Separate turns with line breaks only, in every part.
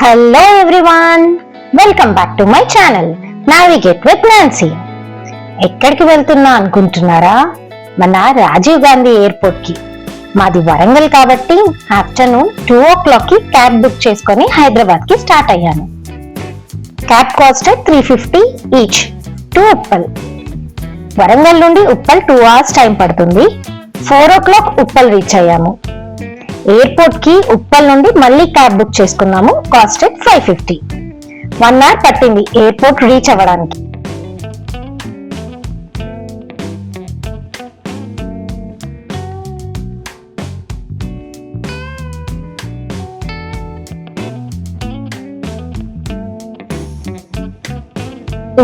Hello everyone, welcome back to my channel navigate with Nancy. ఎక్కడికి వెళ్తున్నా అనుకుంటున్నారా? మన రాజీవ్ గాంధీ ఎయిర్పోర్ట్ కి. మాది వరంగల్ కాబట్టి ఆఫ్టర్నూన్ 2 o'clock కి క్యాబ్ బుక్ చేసుకొని హైదరాబాద్ కి స్టార్ట్ అయ్యాను. Cab cost 350 each to Uppal. Warangal నుండి ఉప్పల్ 2 hours టైం పడుతుంది. 4 o'clock ఉప్పల్ రీచ్ అయ్యాము. ఎయిర్పోర్ట్ కి ఉప్పల్ నుండి మళ్ళీ క్యాబ్ బుక్ చేసుకున్నాము. కాస్ట్ 550. 1 hour పట్టింది ఎయిర్పోర్ట్ రీచ్ అవ్వడానికి.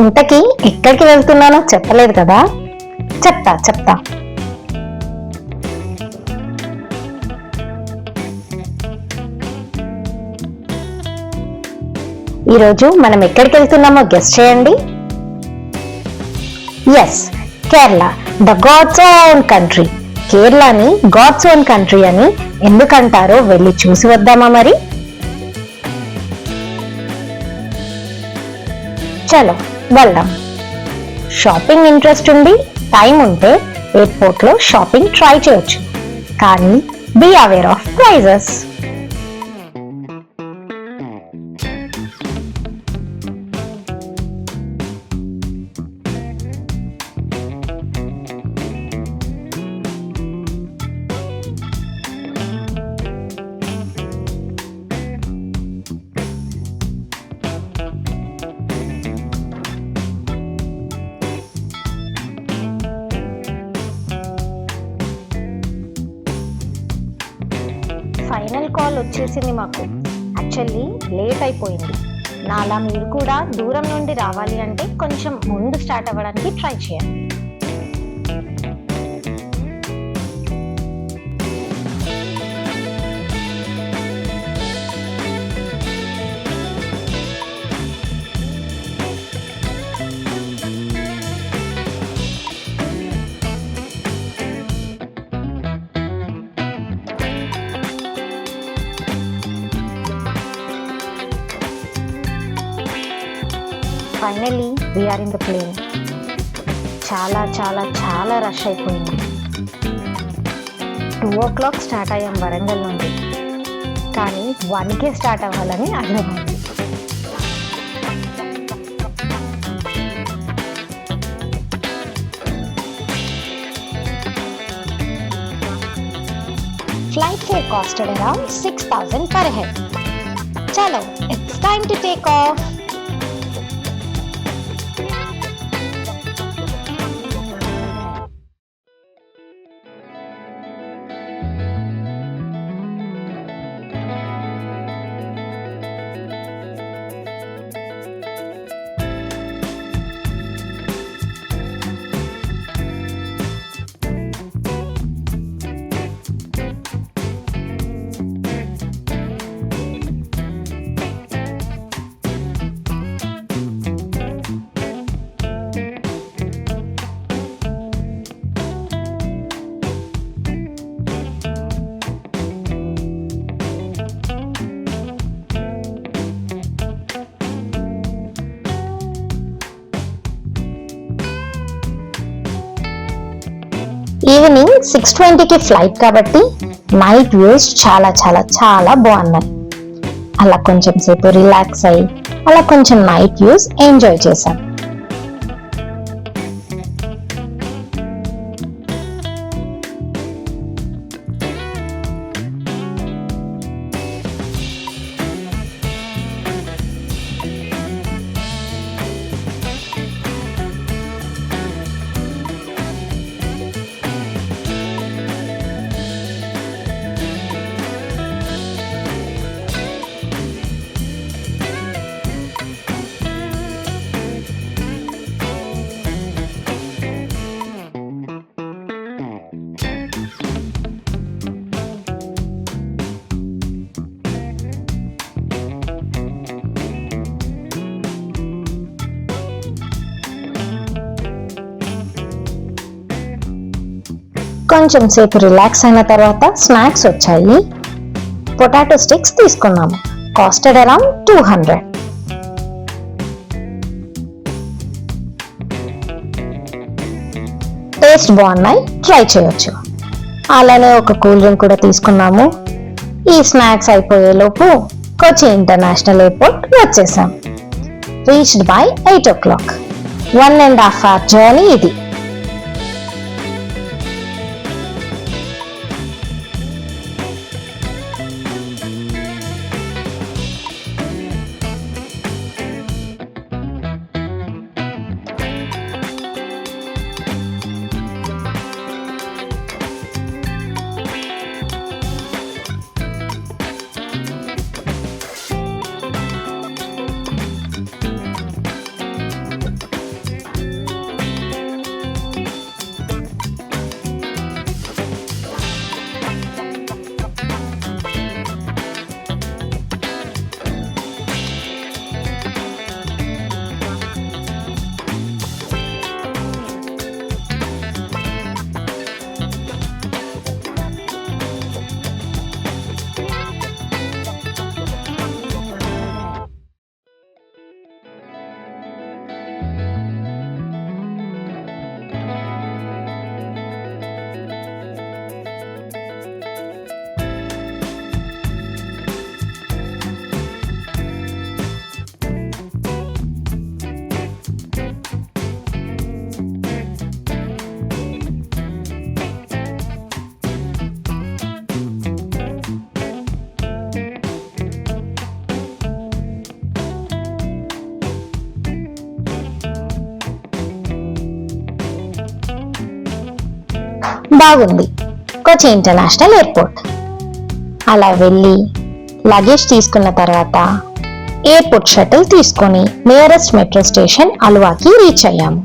ఇంతకీ ఎక్కడికి వెళ్తున్నానో చెప్పలేదు కదా, చెప్తా. ఈరోజు మనం ఎక్కడికి వెళ్తున్నామో గెస్ చేయండి. Yes, Kerala, the God's own country. కేరళని గాడ్స్ ఓన్ కంట్రీ అని ఎందుకంటారో వెళ్ళి చూసి వద్దామా మరి? చలో వెళ్దాం. షాపింగ్ ఇంట్రెస్ట్ ఉండి టైం ఉంటే ఎయిర్పోర్ట్ లో షాపింగ్ ట్రై చేయొచ్చు, కానీ be aware of prices. Final call వచ్చేసింది మాకు. యాక్చువల్లీ లేట్ అయిపోయింది. నాలా మీరు కూడా దూరం నుండి రావాలి అంటే కొంచెం ముందు స్టార్ట్ అవ్వడానికి ట్రై చేయండి. Finally we're in the plane. చాలా రష్ అయిపోయింది. 2 o'clock స్టార్ట్ అయ్యాం వరంగల్ నుండి, కానీ 1కే స్టార్ట్ అవ్వాలని అర్థమైంది. Flight fare costed around 6,000 per head. చలో, it's time to take off. Evening 6:20కి ఫ్లైట్ కాబట్టి నైట్ వ్యూస్ చాలా బాగున్నాయి. అలా కొంచెం సేపు రిలాక్స్ అయ్యి అలా కొంచెం నైట్ వ్యూస్ ఎంజాయ్ చేశాం. కొంచెం సేపు రిలాక్స్ అయిన తర్వాత స్నాక్స్ వచ్చాయి. పొటాటో స్టిక్స్ తీసుకున్నాము. costed around 200. టేస్ట్ బాగున్నాయి, ట్రై చేయొచ్చు. అలానే ఒక కూల్ డ్రింక్ కూడా తీసుకున్నాము. ఈ స్నాక్స్ అయిపోయేలోపు కొచ్చి ఇంటర్నేషనల్ ఎయిర్పోర్ట్ వచ్చేసాం. Reached by 8 o'clock. 1.5 hour journey ఇది. బాగుంది కొచ్చి ఇంటర్నేషనల్ ఎయిర్పోర్ట్. అలా వెళ్ళి లగేజ్ తీసుకున్న తర్వాత ఎయిర్పోర్ట్ షటిల్ తీసుకొని నియరెస్ట్ మెట్రో స్టేషన్ అల్వాకి రీచ్ అయ్యాము.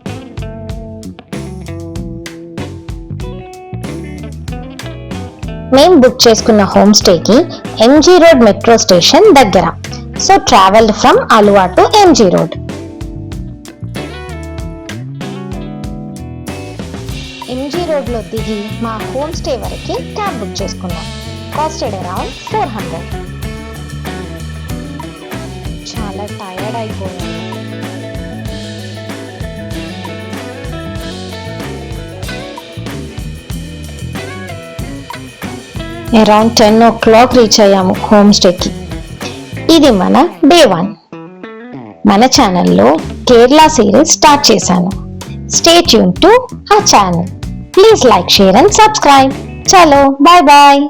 మేము బుక్ చేసుకున్న హోమ్ స్టేకి ఎంజీ రోడ్ మెట్రో స్టేషన్ దగ్గర. So travelled from Aluva to MG road. MG road లో దిగి మా హోమ్ స్టే వరకు క్యాబ్ బుక్ చేసుకున్నాం. Costed around 400. చాలా టైర్డ్ అయిపోయాను. అరౌండ్ 10 o'clock రీచ్ అయ్యాము హోమ్ స్టేకి. ఇది మన డే 1. మన ఛానల్లో కేరళ సిరీస్ స్టార్ట్ చేశాను. Stay tuned to our channel. Please like, share and subscribe. Chalo, bye bye.